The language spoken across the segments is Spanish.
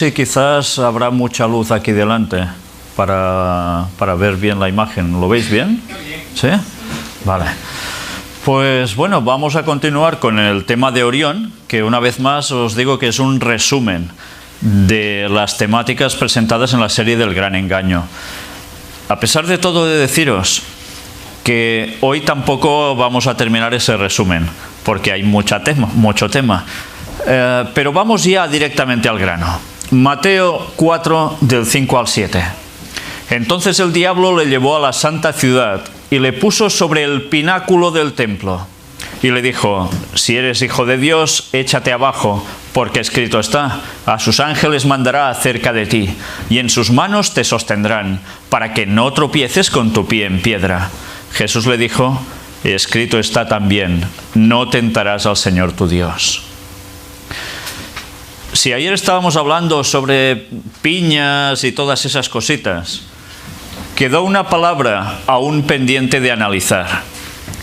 Sí, quizás habrá mucha luz aquí delante para ver bien la imagen. ¿Lo veis bien? ¿Sí? Vale. Pues bueno, vamos a continuar con el tema de Orión, que una vez más os digo que es un resumen de las temáticas presentadas en la serie del Gran Engaño. A pesar de todo, he de deciros que hoy tampoco vamos a terminar ese resumen, porque hay mucho tema. Pero vamos ya directamente al grano. Mateo 4, del 5 al 7. Entonces el diablo le llevó a la santa ciudad y le puso sobre el pináculo del templo. Y le dijo: si eres hijo de Dios, échate abajo, porque escrito está: a sus ángeles mandará acerca de ti, y en sus manos te sostendrán, para que no tropieces con tu pie en piedra. Jesús le dijo: escrito está también: no tentarás al Señor tu Dios. Si ayer estábamos hablando sobre piñas y todas esas cositas, quedó una palabra aún pendiente de analizar.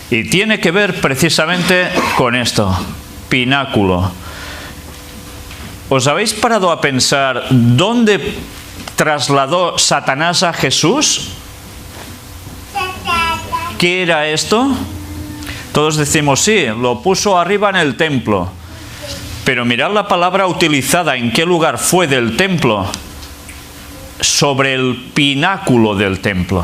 Y tiene que ver precisamente con esto: pináculo. ¿Os habéis parado a pensar dónde trasladó Satanás a Jesús? ¿Qué era esto? Todos decimos sí, lo puso arriba en el templo. Pero mirad la palabra utilizada, ¿en qué lugar fue del templo? Sobre el pináculo del templo.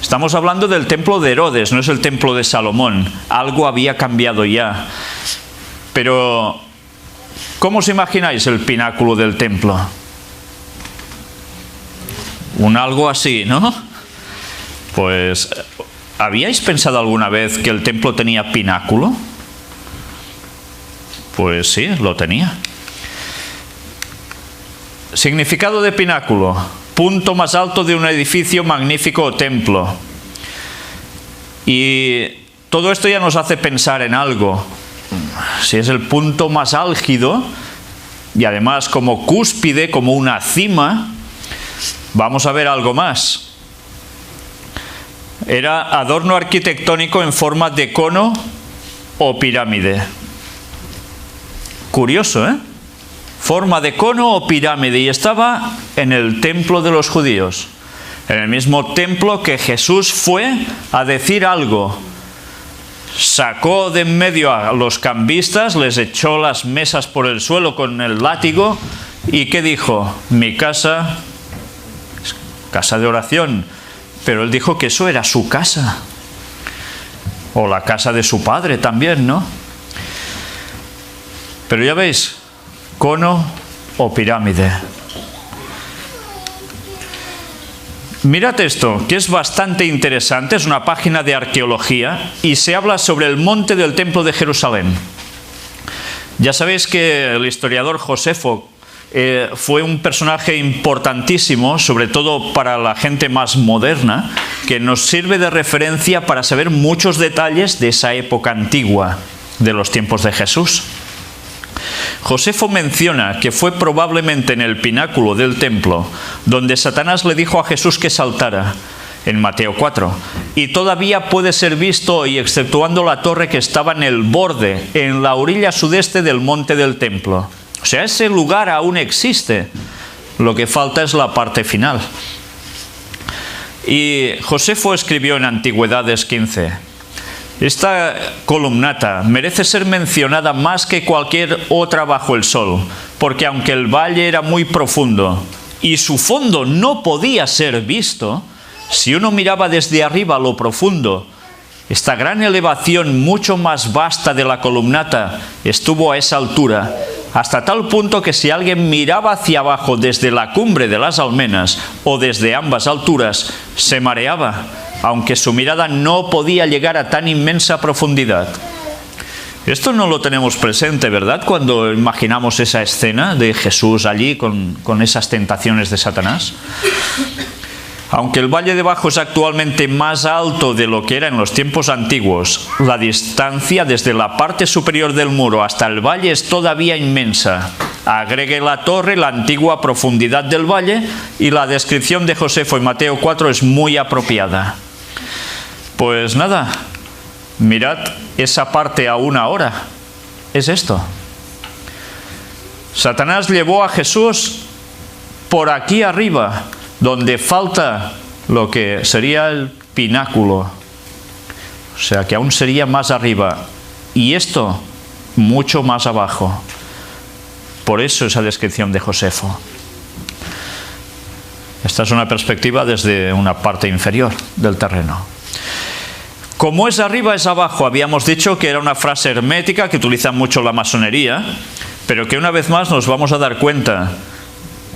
Estamos hablando del templo de Herodes, no es el templo de Salomón. Algo había cambiado ya. Pero, ¿cómo os imagináis el pináculo del templo? Un algo así, ¿no? Pues, ¿habíais pensado alguna vez que el templo tenía pináculo? Pues sí, lo tenía. Significado de pináculo: punto más alto de un edificio magnífico o templo. Y todo esto ya nos hace pensar en algo. Si es el punto más álgido, y además como cúspide, como una cima, vamos a ver algo más. Era adorno arquitectónico en forma de cono o pirámide. Curioso, ¿eh? Forma de cono o pirámide, y estaba en el templo de los judíos, en el mismo templo que Jesús fue a decir algo. Sacó de en medio a los cambistas, les echó las mesas por el suelo con el látigo, y ¿qué dijo? Mi casa es casa de oración. Pero él dijo que eso era su casa, o la casa de su padre también, ¿no? Pero ya veis, cono o pirámide. Mirad esto, que es bastante interesante, es una página de arqueología, y se habla sobre el monte del templo de Jerusalén. Ya sabéis que el historiador Josefo fue un personaje importantísimo, sobre todo para la gente más moderna, que nos sirve de referencia para saber muchos detalles de esa época antigua, de los tiempos de Jesús. Josefo menciona que fue probablemente en el pináculo del templo donde Satanás le dijo a Jesús que saltara, en Mateo 4. Y todavía puede ser visto hoy, exceptuando la torre que estaba en el borde, en la orilla sudeste del monte del templo. O sea, ese lugar aún existe. Lo que falta es la parte final. Y Josefo escribió en Antigüedades 15: esta columnata merece ser mencionada más que cualquier otra bajo el sol, porque aunque el valle era muy profundo y su fondo no podía ser visto, si uno miraba desde arriba a lo profundo, esta gran elevación mucho más vasta de la columnata estuvo a esa altura, hasta tal punto que si alguien miraba hacia abajo desde la cumbre de las almenas o desde ambas alturas, se mareaba, aunque su mirada no podía llegar a tan inmensa profundidad. Esto no lo tenemos presente, ¿verdad?, cuando imaginamos esa escena de Jesús allí con esas tentaciones de Satanás. Aunque el valle de abajo es actualmente más alto de lo que era en los tiempos antiguos, la distancia desde la parte superior del muro hasta el valle es todavía inmensa. Agregue la torre, la antigua profundidad del valle, y la descripción de Josefo en Mateo 4 es muy apropiada. Pues nada, mirad esa parte aún ahora. Es esto. Satanás llevó a Jesús por aquí arriba, donde falta lo que sería el pináculo. O sea, que aún sería más arriba. Y esto, mucho más abajo. Por eso esa descripción de Josefo. Esta es una perspectiva desde una parte inferior del terreno. Como es arriba, es abajo. Habíamos dicho que era una frase hermética que utiliza mucho la masonería, pero que una vez más nos vamos a dar cuenta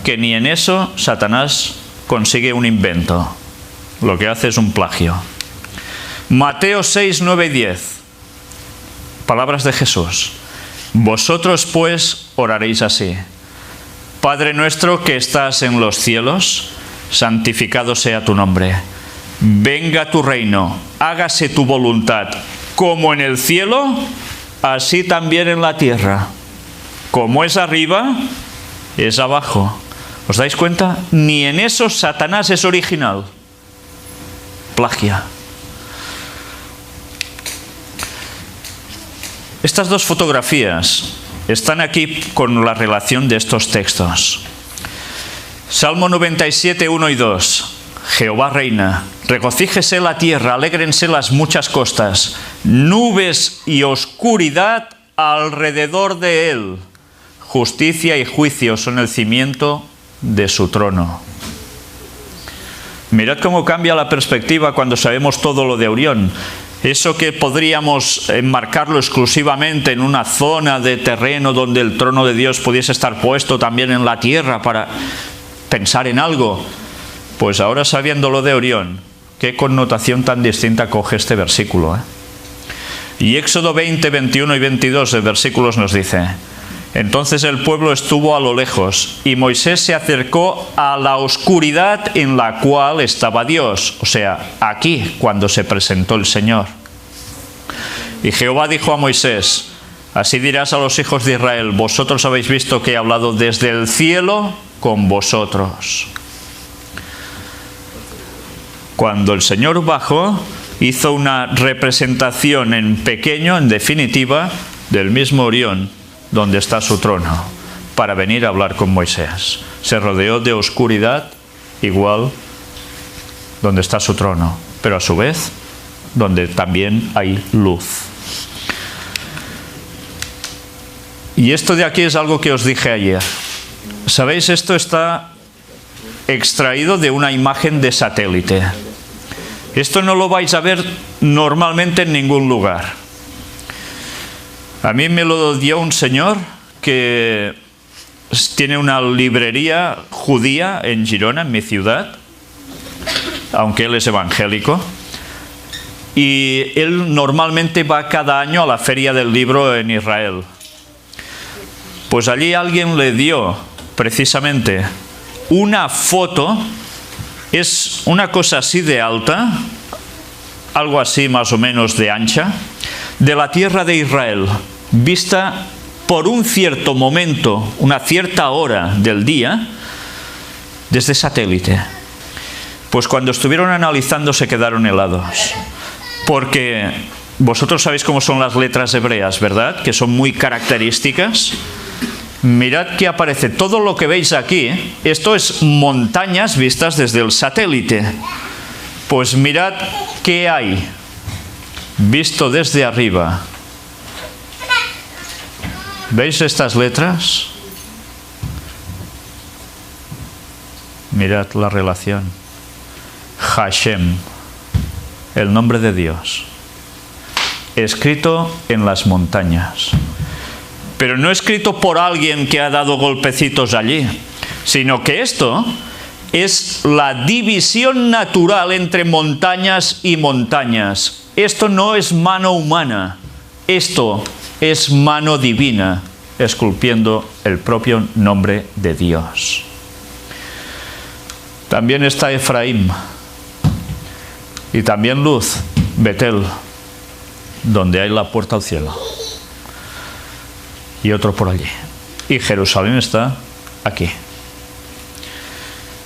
que ni en eso Satanás consigue un invento. Lo que hace es un plagio. Mateo 6, 9 y 10. Palabras de Jesús. Vosotros pues oraréis así: Padre nuestro que estás en los cielos, santificado sea tu nombre. Venga tu reino, hágase tu voluntad, como en el cielo, así también en la tierra. Como es arriba, es abajo. ¿Os dais cuenta? Ni en eso Satanás es original. Plagia. Estas dos fotografías están aquí con la relación de estos textos. Salmo 97, 1 y 2. Jehová reina, regocíjese la tierra, alégrense las muchas costas, nubes y oscuridad alrededor de él. Justicia y juicio son el cimiento de su trono. Mirad cómo cambia la perspectiva cuando sabemos todo lo de Orión. Eso que podríamos enmarcarlo exclusivamente en una zona de terreno donde el trono de Dios pudiese estar puesto también en la tierra para pensar en algo. Pues ahora, sabiendo lo de Orión, qué connotación tan distinta coge este versículo, ¿eh? Y Éxodo 20, 21 y 22 de versículos nos dice: entonces el pueblo estuvo a lo lejos, y Moisés se acercó a la oscuridad en la cual estaba Dios, o sea, aquí, cuando se presentó el Señor. Y Jehová dijo a Moisés: así dirás a los hijos de Israel: vosotros habéis visto que he hablado desde el cielo con vosotros. Cuando el Señor bajó, hizo una representación en pequeño, en definitiva, del mismo Orión, donde está su trono, para venir a hablar con Moisés. Se rodeó de oscuridad, igual donde está su trono, pero a su vez, donde también hay luz. Y esto de aquí es algo que os dije ayer. ¿Sabéis? Esto está extraído de una imagen de satélite. Esto no lo vais a ver normalmente en ningún lugar. A mí me lo dio un señor que tiene una librería judía en Girona, en mi ciudad, aunque él es evangélico. Y él normalmente va cada año a la Feria del Libro en Israel. Pues allí alguien le dio precisamente una foto. Es una cosa así de alta, algo así más o menos de ancha, de la tierra de Israel, vista por un cierto momento, una cierta hora del día, desde satélite. Pues cuando estuvieron analizando se quedaron helados, porque vosotros sabéis cómo son las letras hebreas, ¿verdad? Que son muy características. Mirad que aparece todo lo que veis aquí. Esto es montañas vistas desde el satélite. Pues mirad qué hay visto desde arriba. ¿Veis estas letras? Mirad la relación. Hashem, el nombre de Dios, escrito en las montañas. Pero no escrito por alguien que ha dado golpecitos allí, sino que esto es la división natural entre montañas y montañas. Esto no es mano humana, esto es mano divina, esculpiendo el propio nombre de Dios. También está Efraín, y también Luz, Betel, donde hay la puerta al cielo. Y otro por allí. Y Jerusalén está aquí.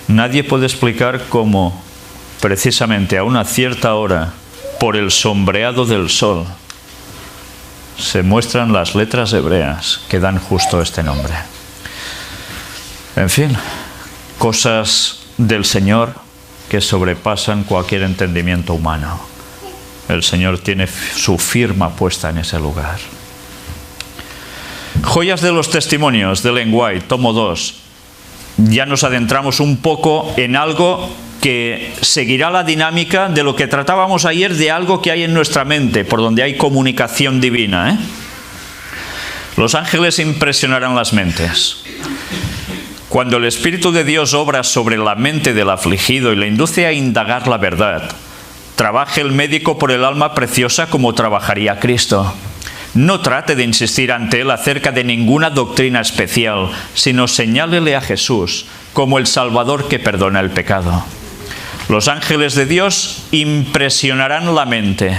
Nadie puede explicar cómo, precisamente a una cierta hora, por el sombreado del sol, se muestran las letras hebreas que dan justo este nombre. En fin, cosas del Señor que sobrepasan cualquier entendimiento humano. El Señor tiene su firma puesta en ese lugar. Joyas de los testimonios de Ellen White, tomo 2. Ya nos adentramos un poco en algo que seguirá la dinámica de lo que tratábamos ayer, de algo que hay en nuestra mente, por donde hay comunicación divina, Los ángeles impresionarán las mentes. Cuando el Espíritu de Dios obra sobre la mente del afligido y le induce a indagar la verdad, trabaje el médico por el alma preciosa como trabajaría Cristo. No trate de insistir ante él acerca de ninguna doctrina especial, sino señálele a Jesús como el Salvador que perdona el pecado. Los ángeles de Dios impresionarán la mente.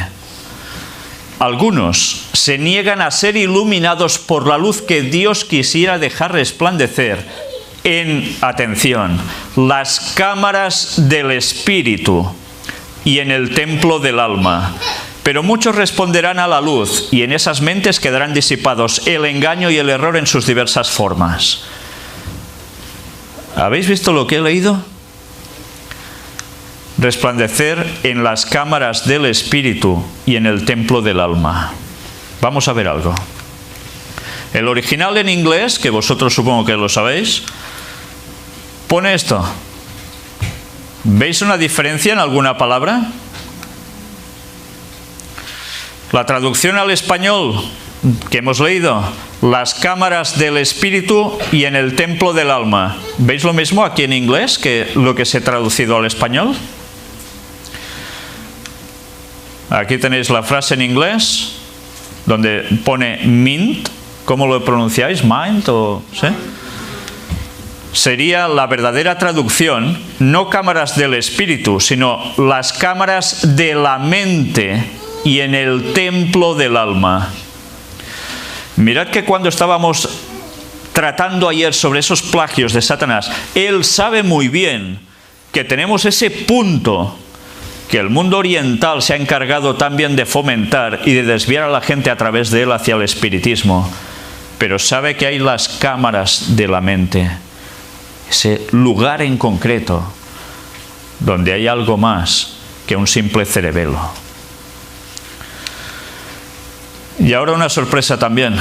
Algunos se niegan a ser iluminados por la luz que Dios quisiera dejar resplandecer en, atención, las cámaras del Espíritu y en el templo del alma. Pero muchos responderán a la luz y en esas mentes quedarán disipados el engaño y el error en sus diversas formas. ¿Habéis visto lo que he leído? Resplandecer en las cámaras del Espíritu y en el templo del alma. Vamos a ver algo. El original en inglés, que vosotros supongo que lo sabéis, pone esto. ¿Veis una diferencia en alguna palabra? La traducción al español que hemos leído, las cámaras del Espíritu y en el templo del alma. ¿Veis lo mismo aquí en inglés que lo que se ha traducido al español? Aquí tenéis la frase en inglés donde pone mint. ¿Cómo lo pronunciáis? ¿Mind? ¿O sí? Sería la verdadera traducción, no cámaras del Espíritu, sino las cámaras de la mente y en el templo del alma. Mirad que cuando estábamos tratando ayer sobre esos plagios de Satanás, él sabe muy bien que tenemos ese punto que el mundo oriental se ha encargado también de fomentar y de desviar a la gente a través de él hacia el espiritismo. Pero sabe que hay las cámaras de la mente, ese lugar en concreto, donde hay algo más que un simple cerebelo. Y ahora una sorpresa también.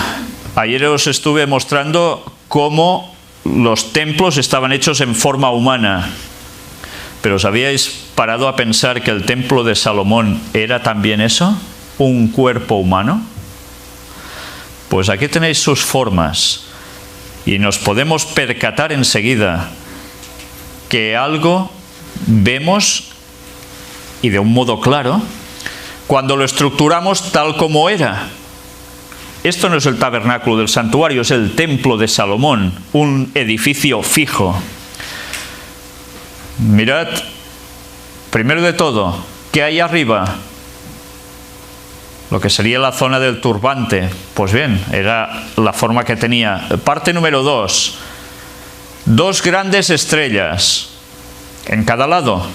Ayer os estuve mostrando cómo los templos estaban hechos en forma humana. ¿Pero os habíais parado a pensar que el templo de Salomón era también eso? ¿Un cuerpo humano? Pues aquí tenéis sus formas. Y nos podemos percatar enseguida que algo vemos, y de un modo claro, cuando lo estructuramos tal como era. Esto no es el tabernáculo del santuario, es el templo de Salomón, un edificio fijo. Mirad, primero de todo, ¿qué hay arriba? Lo que sería la zona del turbante. Pues bien, era la forma que tenía. Parte número 2. 2 grandes estrellas en cada lado.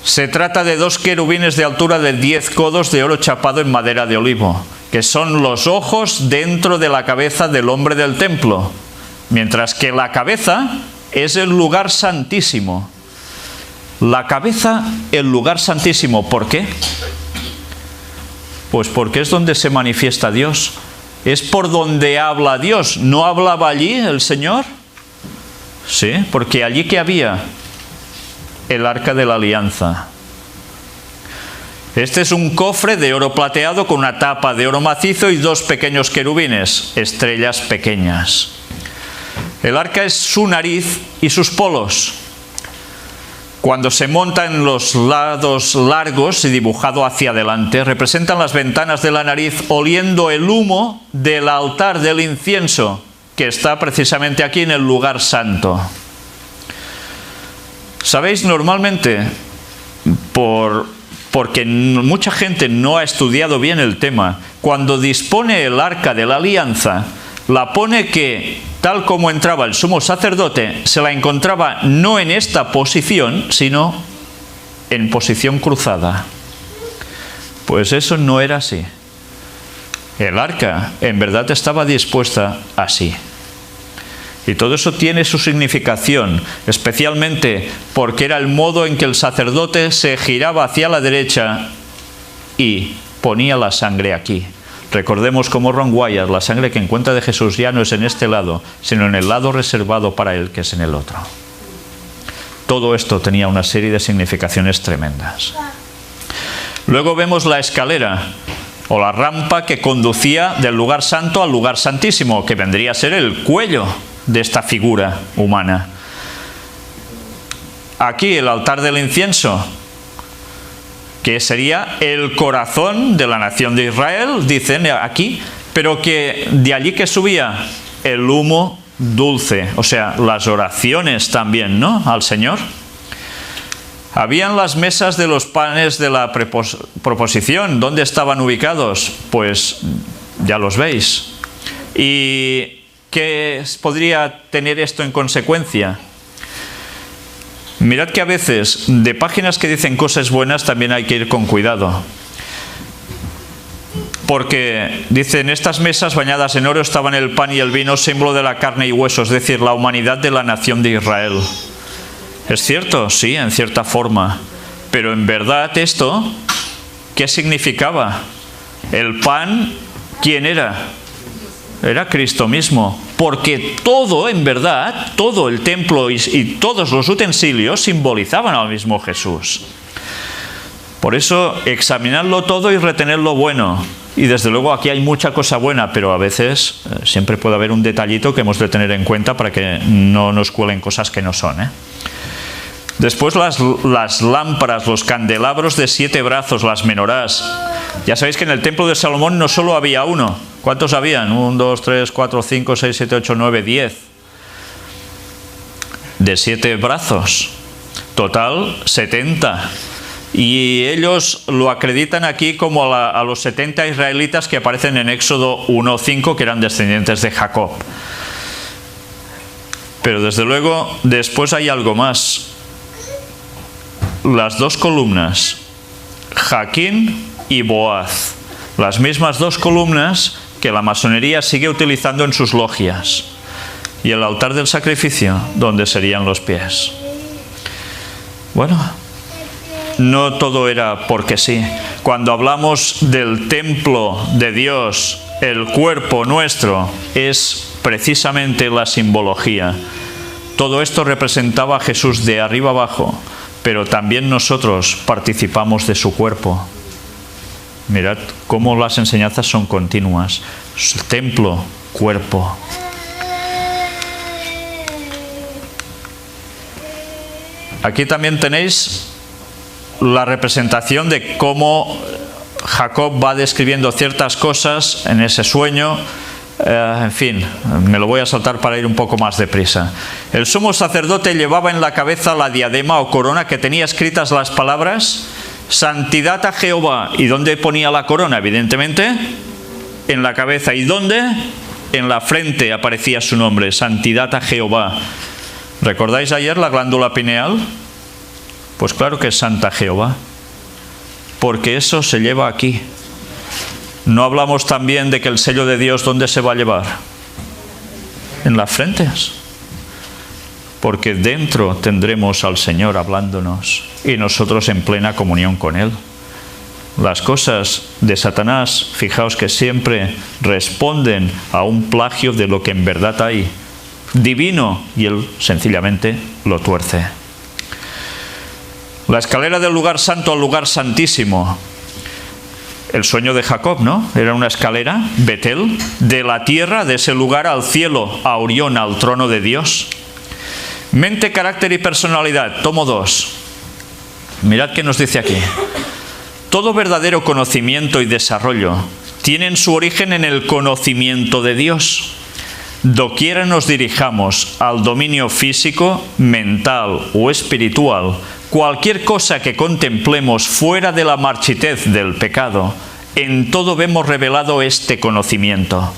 Se trata de 2 querubines de altura de 10 codos de oro chapado en madera de olivo, que son los ojos dentro de la cabeza del hombre del templo, mientras que la cabeza es el lugar santísimo. La cabeza, el lugar santísimo. ¿Por qué? Pues porque es donde se manifiesta Dios. Es por donde habla Dios. ¿No hablaba allí el Señor? Sí, porque allí que había el arca de la alianza. Este es un cofre de oro plateado con una tapa de oro macizo y 2 pequeños querubines, estrellas pequeñas. El arca es su nariz y sus polos. Cuando se monta en los lados largos y dibujado hacia adelante, representan las ventanas de la nariz oliendo el humo del altar del incienso, que está precisamente aquí en el lugar santo. ¿Sabéis? Normalmente, porque mucha gente no ha estudiado bien el tema, cuando dispone el arca de la alianza, la pone que, tal como entraba el sumo sacerdote, se la encontraba no en esta posición, sino en posición cruzada. Pues eso no era así. El arca en verdad estaba dispuesta así. Y todo eso tiene su significación, especialmente porque era el modo en que el sacerdote se giraba hacia la derecha y ponía la sangre aquí. Recordemos como Ron Wyatt, la sangre que encuentra de Jesús ya no es en este lado, sino en el lado reservado para él, que es en el otro. Todo esto tenía una serie de significaciones tremendas. Luego vemos la escalera o la rampa que conducía del lugar santo al lugar santísimo, que vendría a ser el cuello de esta figura humana. Aquí el altar del incienso, que sería el corazón de la nación de Israel, dicen aquí, pero que de allí que subía el humo dulce, o sea, las oraciones también, ¿no?, al Señor. Habían las mesas de los panes de la proposición. ¿Dónde estaban ubicados? Pues ya los veis. ¿Y qué podría tener esto en consecuencia? Mirad que a veces de páginas que dicen cosas buenas también hay que ir con cuidado. Porque dicen, estas mesas bañadas en oro estaban el pan y el vino, símbolo de la carne y hueso, es decir, la humanidad de la nación de Israel. ¿Es cierto? Sí, en cierta forma. Pero en verdad esto, ¿qué significaba? El pan, ¿quién era? Era Cristo mismo. Porque todo, en verdad, todo el templo y todos los utensilios simbolizaban al mismo Jesús. Por eso, examinarlo todo y retener lo bueno. Y desde luego aquí hay mucha cosa buena, pero a veces siempre puede haber un detallito que hemos de tener en cuenta para que no nos cuelen cosas que no son, ¿eh? Después las lámparas, los candelabros de 7 brazos, las menorás. Ya sabéis que en el templo de Salomón no solo había uno. ¿Cuántos habían? 1, 2, 3, 4, 5, 6, 7, 8, 9, 10. De 7 brazos. Total, 70. Y ellos lo acreditan aquí como a los 70 israelitas que aparecen en Éxodo 1:5, que eran descendientes de Jacob. Pero desde luego, después hay algo más. Las 2 columnas, Jaquín y Boaz, las mismas 2 columnas que la masonería sigue utilizando en sus logias, y el altar del sacrificio, donde serían los pies. Bueno, no todo era porque sí. Cuando hablamos del templo de Dios, el cuerpo nuestro es precisamente la simbología. Todo esto representaba a Jesús de arriba abajo, pero también nosotros participamos de su cuerpo. Mirad cómo las enseñanzas son continuas. Templo, cuerpo. Aquí también tenéis la representación de cómo Jacob va describiendo ciertas cosas en ese sueño. En fin, me lo voy a saltar para ir un poco más deprisa. El sumo sacerdote llevaba en la cabeza la diadema o corona que tenía escritas las palabras Santidad a Jehová. ¿Y dónde ponía la corona? Evidentemente, en la cabeza. ¿Y dónde? En la frente aparecía su nombre, Santidad a Jehová. ¿Recordáis ayer la glándula pineal? Pues claro que es Santa Jehová, porque eso se lleva aquí. ¿No hablamos también de que el sello de Dios, ¿dónde se va a llevar? En las frentes. Porque dentro tendremos al Señor hablándonos y nosotros en plena comunión con Él. Las cosas de Satanás, fijaos que siempre responden a un plagio de lo que en verdad hay divino, y él sencillamente lo tuerce. La escalera del lugar santo al lugar santísimo. El sueño de Jacob, ¿no? Era una escalera, Betel, de la tierra, de ese lugar al cielo, a Orión, al trono de Dios. Mente, carácter y personalidad. Tomo 2. Mirad qué nos dice aquí. Todo verdadero conocimiento y desarrollo tienen su origen en el conocimiento de Dios. Doquiera nos dirijamos al dominio físico, mental o espiritual, cualquier cosa que contemplemos fuera de la marchitez del pecado, en todo vemos revelado este conocimiento.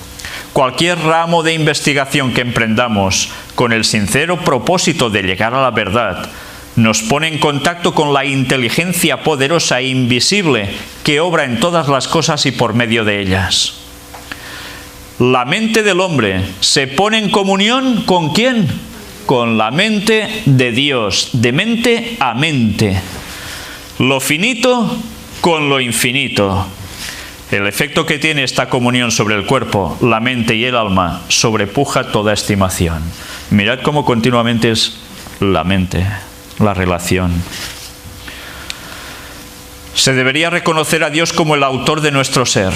Cualquier ramo de investigación que emprendamos con el sincero propósito de llegar a la verdad, nos pone en contacto con la inteligencia poderosa e invisible que obra en todas las cosas y por medio de ellas. La mente del hombre se pone en comunión ¿con quién? Con la mente de Dios, de mente a mente. Lo finito con lo infinito. El efecto que tiene esta comunión sobre el cuerpo, la mente y el alma sobrepuja toda estimación. Mirad cómo continuamente es la mente, la relación. Se debería reconocer a Dios como el autor de nuestro ser.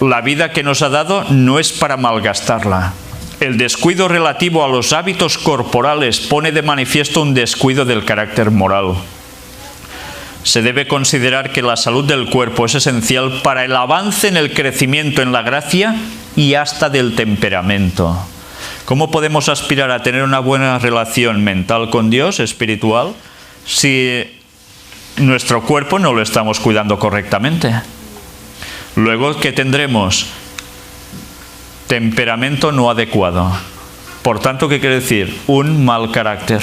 La vida que nos ha dado no es para malgastarla. El descuido relativo a los hábitos corporales pone de manifiesto un descuido del carácter moral. Se debe considerar que la salud del cuerpo es esencial para el avance en el crecimiento en la gracia y hasta del temperamento. ¿Cómo podemos aspirar a tener una buena relación mental con Dios, espiritual, si nuestro cuerpo no lo estamos cuidando correctamente? Luego, ¿qué tendremos? Temperamento no adecuado. Por tanto, ¿qué quiere decir? Un mal carácter.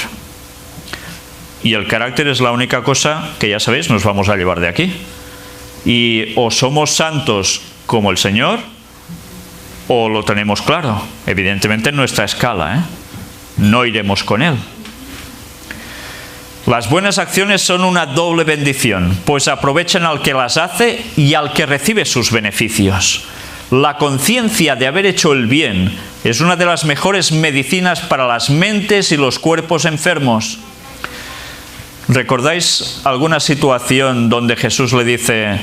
Y el carácter es la única cosa que, ya sabéis, nos vamos a llevar de aquí. Y o somos santos como el Señor, o lo tenemos claro. Evidentemente en nuestra escala, no iremos con Él. Las buenas acciones son una doble bendición, pues aprovechan al que las hace y al que recibe sus beneficios. La conciencia de haber hecho el bien es una de las mejores medicinas para las mentes y los cuerpos enfermos. ¿Recordáis alguna situación donde Jesús le dice: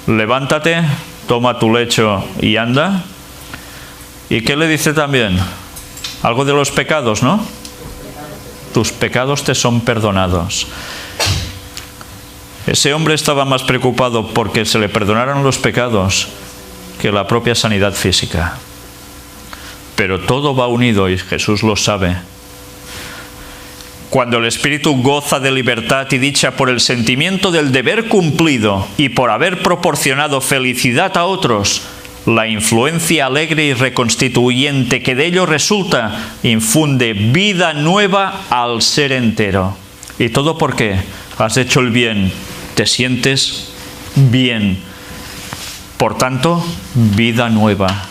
levántate, toma tu lecho y anda? ¿Y qué le dice también? Algo de los pecados, ¿no? Tus pecados te son perdonados. Ese hombre estaba más preocupado porque se le perdonaran los pecados que la propia sanidad física. Pero todo va unido y Jesús lo sabe. Cuando el espíritu goza de libertad y dicha por el sentimiento del deber cumplido y por haber proporcionado felicidad a otros, la influencia alegre y reconstituyente que de ello resulta infunde vida nueva al ser entero. ¿Y todo por qué? Has hecho el bien, te sientes bien. Por tanto, vida nueva.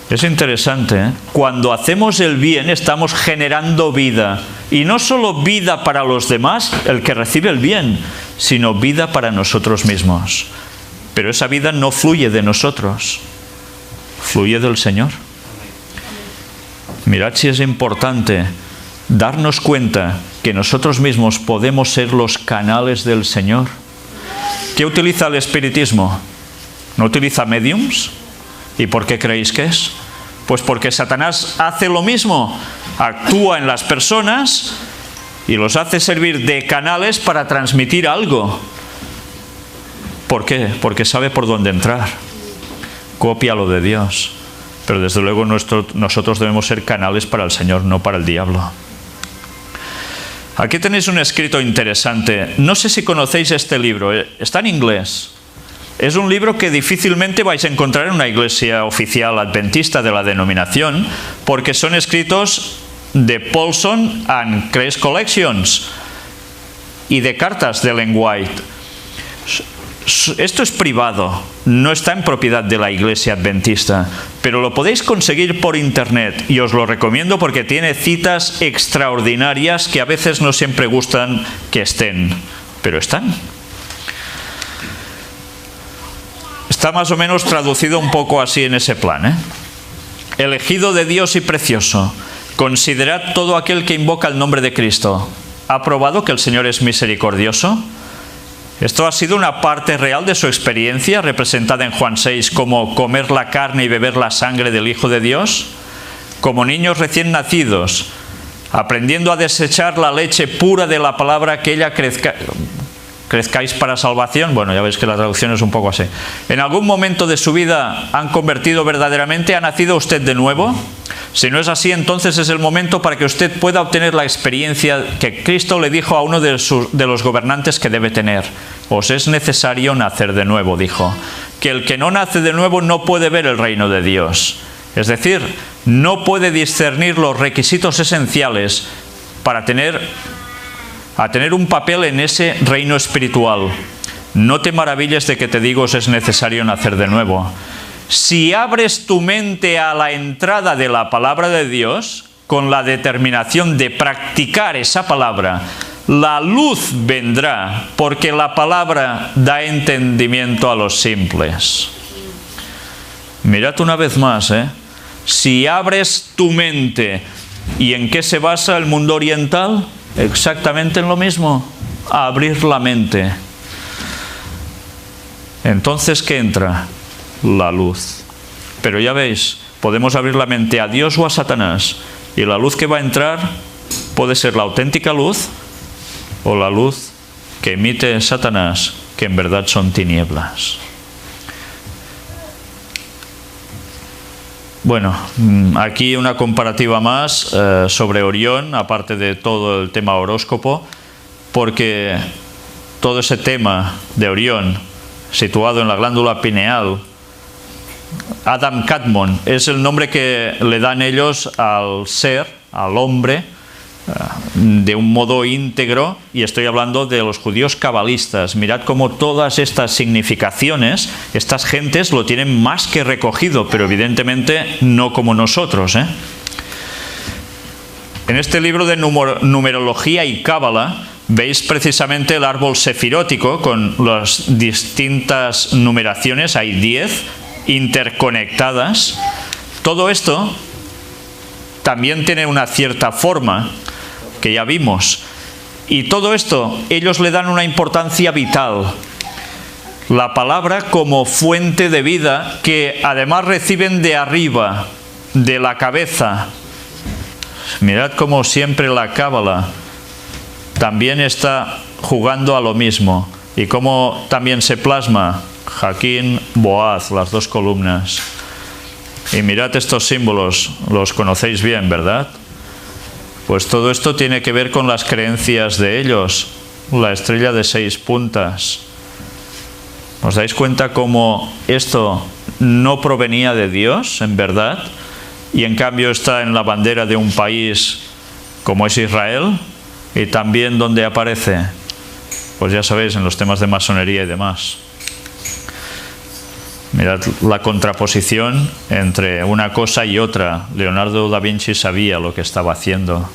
Es interesante, Cuando hacemos el bien estamos generando vida. Y no solo vida para los demás, el que recibe el bien, sino vida para nosotros mismos. Pero esa vida no fluye de nosotros, fluye del Señor. Mirad si es importante darnos cuenta que nosotros mismos podemos ser los canales del Señor. ¿Qué utiliza el espiritismo? ¿No utiliza mediums? ¿Y por qué creéis que es? Pues porque Satanás hace lo mismo, actúa en las personas y los hace servir de canales para transmitir algo. ¿Por qué? Porque sabe por dónde entrar. Copia lo de Dios. Pero desde luego nosotros debemos ser canales para el Señor, no para el diablo. Aquí tenéis un escrito interesante. No sé si conocéis este libro. Está en inglés. Es un libro que difícilmente vais a encontrar en una iglesia oficial adventista de la denominación, porque son escritos de Paulson and Grace Collections y de cartas de Ellen White. Esto es privado, no está en propiedad de la iglesia adventista, pero lo podéis conseguir por internet y os lo recomiendo porque tiene citas extraordinarias que a veces no siempre gustan que estén, pero están. Está más o menos traducido un poco así en ese plan, Elegido de Dios y precioso, considerad todo aquel que invoca el nombre de Cristo. ¿Ha probado que el Señor es misericordioso? Esto ha sido una parte real de su experiencia, representada en Juan 6 como comer la carne y beber la sangre del Hijo de Dios. Como niños recién nacidos, aprendiendo a desechar la leche pura de la palabra, que ella crezcáis para salvación. Bueno, ya veis que la traducción es un poco así. ¿En algún momento de su vida han convertido verdaderamente? ¿Ha nacido usted de nuevo? Si no es así, entonces es el momento para que usted pueda obtener la experiencia que Cristo le dijo a uno de los gobernantes que debe tener. Os es necesario nacer de nuevo, dijo. Que el que no nace de nuevo no puede ver el reino de Dios. Es decir, no puede discernir los requisitos esenciales para tener un papel en ese reino espiritual. No te maravilles de que te digo os es necesario nacer de nuevo. Si abres tu mente a la entrada de la palabra de Dios, con la determinación de practicar esa palabra, la luz vendrá, porque la palabra da entendimiento a los simples. Mirad una vez más, si abres tu mente, ¿y en qué se basa el mundo oriental? Exactamente en lo mismo, abrir la mente. Entonces, ¿qué entra? La luz. Pero ya veis, podemos abrir la mente a Dios o a Satanás, y la luz que va a entrar puede ser la auténtica luz o la luz que emite Satanás, que en verdad son tinieblas. Bueno, aquí una comparativa más sobre Orión, aparte de todo el tema horóscopo, porque todo ese tema de Orión, situado en la glándula pineal, Adam Kadmon, es el nombre que le dan ellos al ser, al hombre, de un modo íntegro, y estoy hablando de los judíos cabalistas. Mirad cómo todas estas significaciones, estas gentes lo tienen más que recogido, pero evidentemente no como nosotros, En este libro de numerología y cábala veis precisamente el árbol sefirótico con las distintas numeraciones, hay 10 interconectadas. Todo esto también tiene una cierta forma que ya vimos, y todo esto ellos le dan una importancia vital, la palabra como fuente de vida, que además reciben de arriba, de la cabeza. Mirad como siempre la cábala también está jugando a lo mismo, y cómo también se plasma Jaquín, Boaz, las dos columnas. Y mirad estos símbolos, los conocéis bien, ¿verdad? Pues todo esto tiene que ver con las creencias de ellos. La estrella de 6 puntas. ¿Os dais cuenta cómo esto no provenía de Dios, en verdad? Y en cambio está en la bandera de un país como es Israel, y también donde aparece, pues ya sabéis, en los temas de masonería y demás. Mirad la contraposición entre una cosa y otra. Leonardo da Vinci sabía lo que estaba haciendo.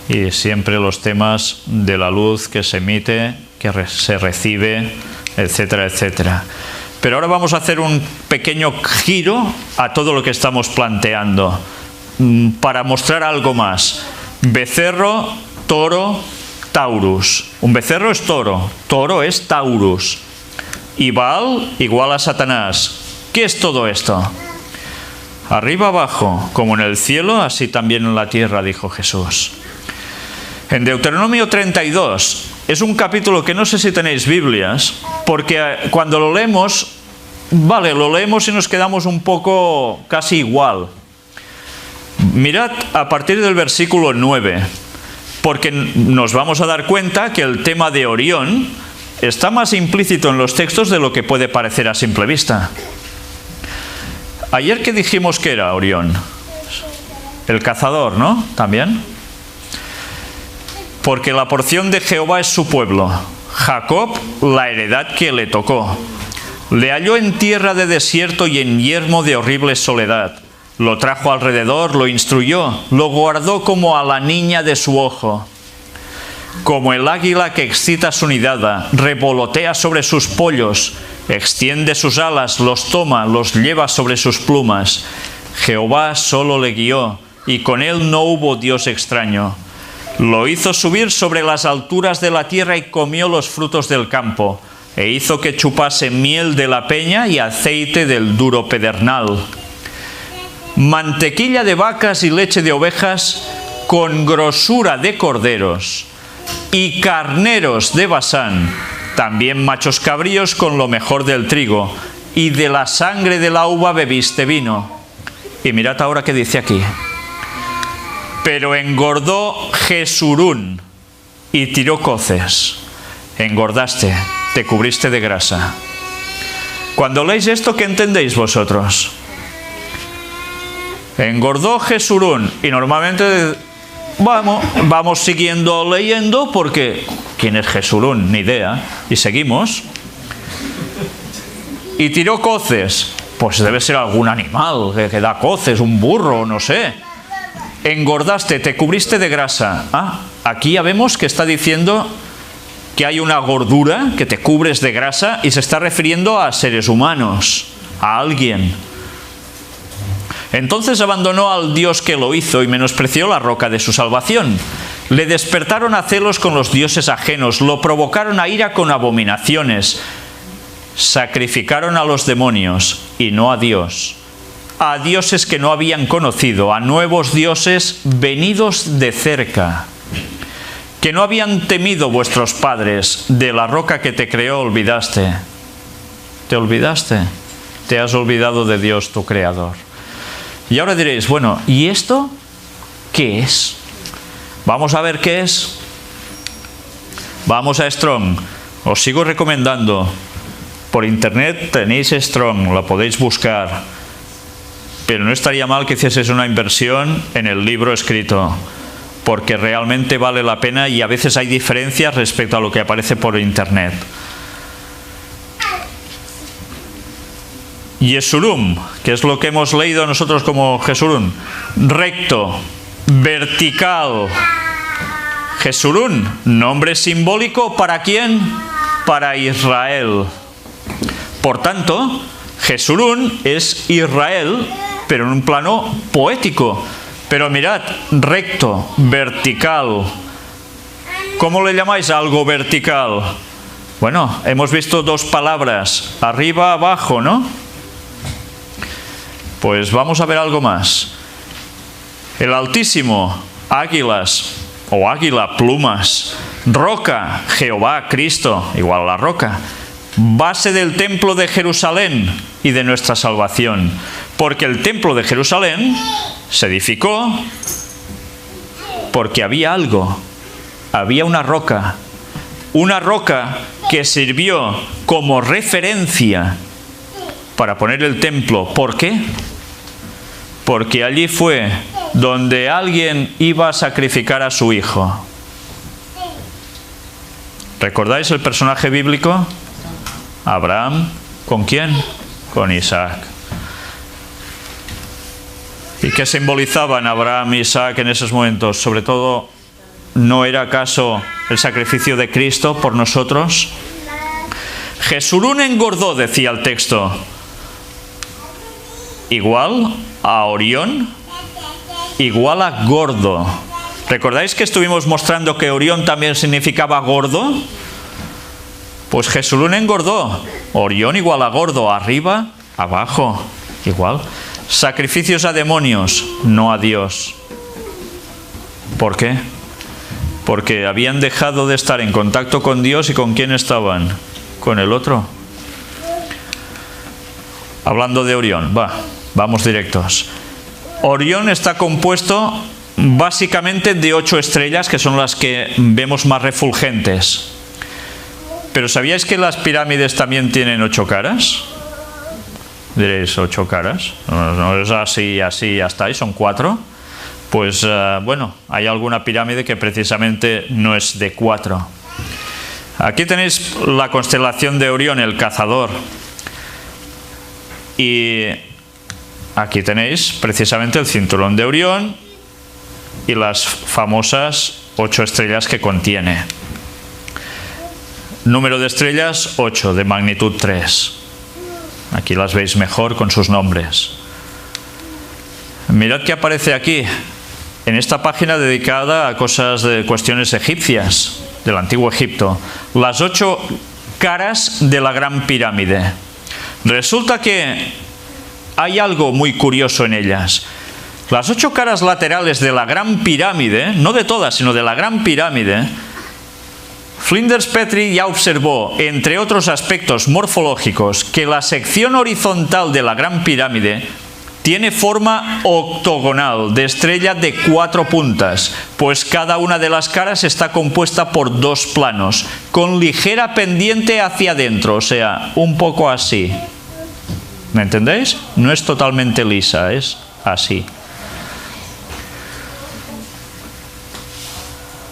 Y siempre los temas de la luz que se emite, que se recibe, etcétera, etcétera. Pero ahora vamos a hacer un pequeño giro a todo lo que estamos planteando, para mostrar algo más. Becerro, toro, Taurus. Un becerro es toro, toro es Taurus. Y Baal igual a Satanás. ¿Qué es todo esto? Arriba abajo, como en el cielo, así también en la tierra, dijo Jesús. En Deuteronomio 32, es un capítulo que no sé si tenéis Biblias, porque cuando lo leemos, vale, lo leemos y nos quedamos un poco casi igual. Mirad a partir del versículo 9, porque nos vamos a dar cuenta que el tema de Orión está más implícito en los textos de lo que puede parecer a simple vista. Ayer que dijimos que era Orión, el cazador, ¿no? También. Porque la porción de Jehová es su pueblo, Jacob la heredad que le tocó. Le halló en tierra de desierto y en yermo de horrible soledad. Lo trajo alrededor, lo instruyó, lo guardó como a la niña de su ojo. Como el águila que excita su nidada, revolotea sobre sus pollos, extiende sus alas, los toma, los lleva sobre sus plumas. Jehová solo le guió, y con él no hubo Dios extraño. Lo hizo subir sobre las alturas de la tierra y comió los frutos del campo, e hizo que chupase miel de la peña y aceite del duro pedernal. Mantequilla de vacas y leche de ovejas con grosura de corderos, y carneros de Basán, también machos cabríos con lo mejor del trigo, y de la sangre de la uva bebiste vino. Y mirad ahora qué dice aquí. Pero engordó Jesurún y tiró coces. Engordaste, te cubriste de grasa. Cuando leéis esto, ¿qué entendéis vosotros? Engordó Jesurún, y normalmente vamos siguiendo leyendo, porque ¿quién es Jesurún? Ni idea. Y seguimos. y tiró coces. Pues debe ser algún animal que da coces, un burro, no sé. Engordaste, te cubriste de grasa. Aquí ya vemos que está diciendo que hay una gordura, que te cubres de grasa, y se está refiriendo a seres humanos, a alguien. Entonces abandonó al Dios que lo hizo y menospreció la roca de su salvación. Le despertaron a celos con los dioses ajenos, lo provocaron a ira con abominaciones. Sacrificaron a los demonios y no a Dios, a dioses que no habían conocido, a nuevos dioses venidos de cerca, que no habían temido vuestros padres. De la roca que te creó olvidaste. ¿Te olvidaste? Te has olvidado de Dios, tu creador. Y ahora diréis, bueno, ¿y esto qué es? Vamos a ver qué es. Vamos a Strong. Os sigo recomendando. Por internet tenéis Strong, la podéis buscar. Pero no estaría mal que hicieseis una inversión en el libro escrito, porque realmente vale la pena y a veces hay diferencias respecto a lo que aparece por internet. Yesurum, que es lo que hemos leído nosotros como Jesurún, recto, vertical. Jesurún, nombre simbólico ¿para quién? Para Israel. Por tanto, Jesurún es Israel, pero en un plano poético. Pero mirad, recto, vertical. ¿Cómo le llamáis a algo vertical? Bueno, hemos visto dos palabras, arriba, abajo, ¿no? Pues vamos a ver algo más. El Altísimo, águilas o águila, plumas. Roca, Jehová, Cristo, igual a la roca. Base del templo de Jerusalén y de nuestra salvación. Porque el templo de Jerusalén se edificó porque había algo. Había una roca que sirvió como referencia para poner el templo. ¿Por qué? Porque allí fue donde alguien iba a sacrificar a su hijo. ¿Recordáis el personaje bíblico? Abraham, ¿con quién? Con Isaac. ¿Y qué simbolizaban Abraham y Isaac en esos momentos? Sobre todo, ¿no era acaso el sacrificio de Cristo por nosotros? Jesurún engordó, decía el texto. Igual a Orión, igual a gordo. ¿Recordáis que estuvimos mostrando que Orión también significaba gordo? Pues Jesurún engordó. Orión igual a gordo, arriba, abajo, igual. Sacrificios a demonios, no a Dios. ¿Por qué? Porque habían dejado de estar en contacto con Dios. ¿Y con quién estaban? Con el otro. Hablando de Orión, vamos directos. Orión está compuesto básicamente de 8 estrellas, que son las que vemos más refulgentes. Pero ¿sabíais que las pirámides también tienen 8 caras? Diréis, 8 caras. No es así, así, hasta ahí, son 4. Pues bueno, hay alguna pirámide que precisamente no es de 4. Aquí tenéis la constelación de Orión, el cazador. Y aquí tenéis precisamente el cinturón de Orión y las famosas 8 estrellas que contiene. Número de estrellas, 8, de magnitud 3. Aquí las veis mejor con sus nombres. Mirad que aparece aquí, en esta página dedicada a cosas de cuestiones egipcias, del antiguo Egipto. Las 8 caras de la Gran Pirámide. Resulta que hay algo muy curioso en ellas. Las 8 caras laterales de la Gran Pirámide, no de todas, sino de la Gran Pirámide, Flinders Petrie ya observó, entre otros aspectos morfológicos, que la sección horizontal de la Gran Pirámide tiene forma octogonal, de estrella de 4 puntas, pues cada una de las caras está compuesta por 2 planos, con ligera pendiente hacia adentro, o sea, un poco así. ¿Me entendéis? No es totalmente lisa, es así.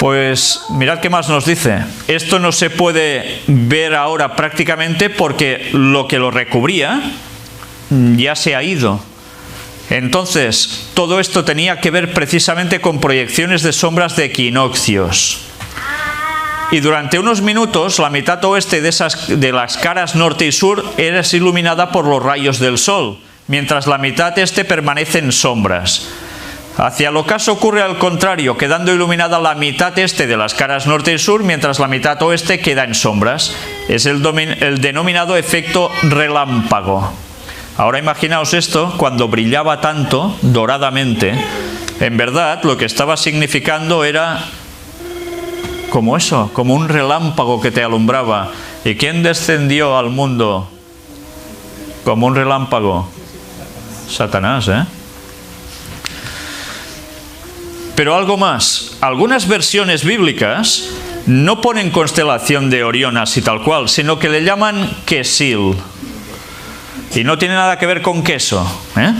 Pues mirad qué más nos dice. Esto no se puede ver ahora prácticamente porque lo que lo recubría ya se ha ido. Entonces, todo esto tenía que ver precisamente con proyecciones de sombras de equinoccios. Y durante unos minutos, la mitad oeste de las caras norte y sur es iluminada por los rayos del sol, mientras la mitad este permanece en sombras. Hacia el ocaso ocurre al contrario, quedando iluminada la mitad este de las caras norte y sur, mientras la mitad oeste queda en sombras. Es el denominado efecto relámpago. Ahora imaginaos esto, cuando brillaba tanto, doradamente, en verdad lo que estaba significando era como eso, como un relámpago que te alumbraba. ¿Y quién descendió al mundo como un relámpago? Satanás, ¿eh? Pero algo más, algunas versiones bíblicas no ponen constelación de Orión así tal cual, sino que le llaman Quesil. Y no tiene nada que ver con queso, ¿eh?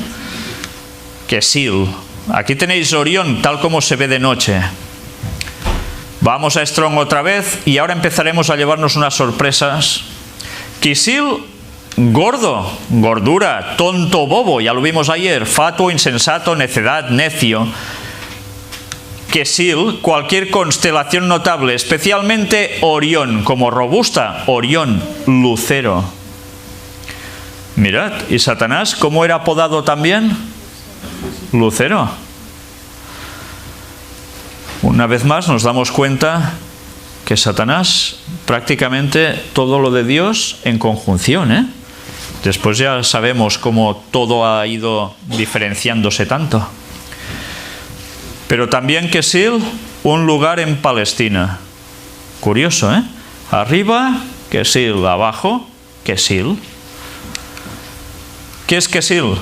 Quesil. Aquí tenéis Orión tal como se ve de noche. Vamos a Strong otra vez y ahora empezaremos a llevarnos unas sorpresas. Quesil, gordo, gordura, tonto, bobo, ya lo vimos ayer, fatuo, insensato, necedad, necio. Quesil, cualquier constelación notable, especialmente Orión, como robusta, Orión, lucero. Mirad, ¿y Satanás cómo era apodado también? Lucero. Una vez más nos damos cuenta que Satanás prácticamente todo lo de Dios en conjunción, ¿eh? Después ya sabemos cómo todo ha ido diferenciándose tanto. Pero también Quesil, un lugar en Palestina. Curioso, ¿eh? Arriba, Quesil, abajo, Quesil. ¿Qué es Quesil?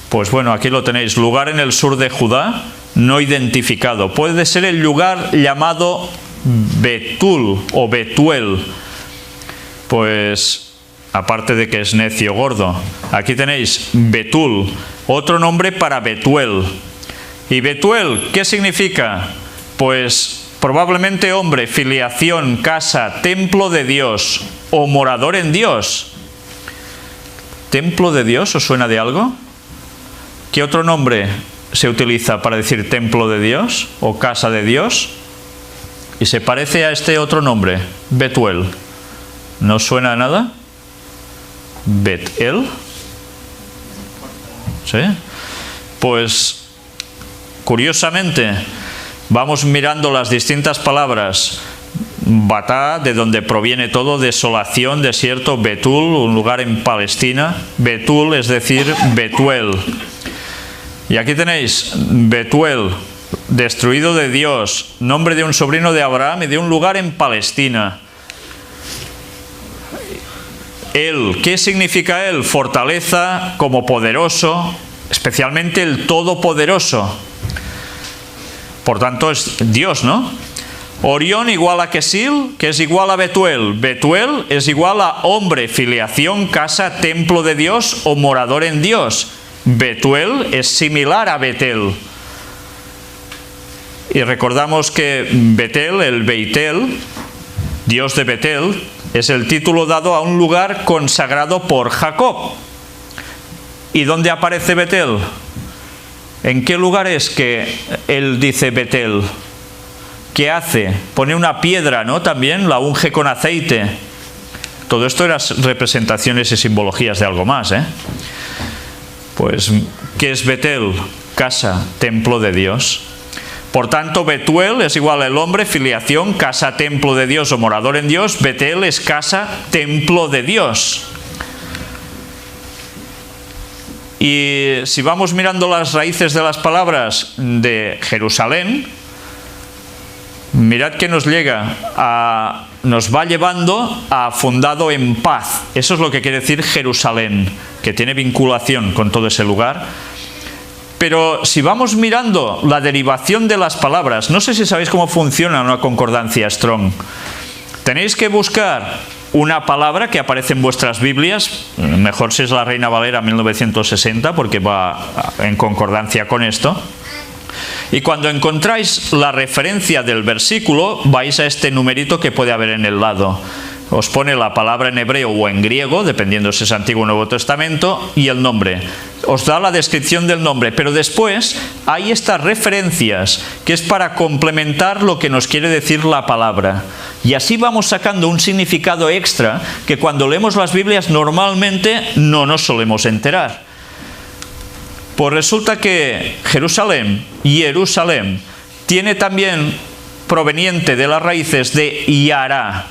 Pues bueno, aquí lo tenéis, lugar en el sur de Judá, no identificado. Puede ser el lugar llamado Betul o Betuel. Pues, aparte de que es necio gordo, aquí tenéis Betul, otro nombre para Betuel. ¿Y Betuel qué significa? Pues probablemente hombre, filiación, casa, templo de Dios o morador en Dios. ¿Templo de Dios os suena de algo? ¿Qué otro nombre se utiliza para decir templo de Dios o casa de Dios? Y se parece a este otro nombre, Betuel. ¿No os suena a nada? Betel. ¿Sí? Pues, curiosamente, vamos mirando las distintas palabras. Batá, de donde proviene todo, desolación, desierto, Betul, un lugar en Palestina. Betul es decir, Betuel. Y aquí tenéis Betuel, destruido de Dios, nombre de un sobrino de Abraham y de un lugar en Palestina. Él, ¿qué significa él? Fortaleza, como poderoso, especialmente el todopoderoso. Por tanto es Dios, ¿no? Orión igual a Quesil, que es igual a Betuel. Betuel es igual a hombre, filiación, casa, templo de Dios o morador en Dios. Betuel es similar a Betel. Y recordamos que Betel, el Beitel, Dios de Betel, es el título dado a un lugar consagrado por Jacob. ¿Y dónde aparece Betel? ¿En qué lugar es que él dice Betel? ¿Qué hace? Pone una piedra, ¿no? También la unge con aceite. Todo esto eran representaciones y simbologías de algo más, ¿eh? Pues, ¿qué es Betel? Casa, templo de Dios. Por tanto, Betuel es igual al hombre, filiación, casa, templo de Dios o morador en Dios. Betel es casa, templo de Dios. Y si vamos mirando las raíces de las palabras de Jerusalén, mirad que nos va llevando a fundado en paz. Eso es lo que quiere decir Jerusalén, que tiene vinculación con todo ese lugar. Pero si vamos mirando la derivación de las palabras, no sé si sabéis cómo funciona una concordancia Strong. Tenéis que buscar una palabra que aparece en vuestras Biblias, mejor si es la Reina Valera 1960, porque va en concordancia con esto. Y cuando encontráis la referencia del versículo, vais a este numerito que puede haber en el lado. Os pone la palabra en hebreo o en griego, dependiendo si es Antiguo o Nuevo Testamento, y el nombre. Os da la descripción del nombre, pero después hay estas referencias que es para complementar lo que nos quiere decir la palabra. Y así vamos sacando un significado extra que cuando leemos las Biblias normalmente no nos solemos enterar. Pues resulta que Jerusalén tiene también proveniente de las raíces de yará.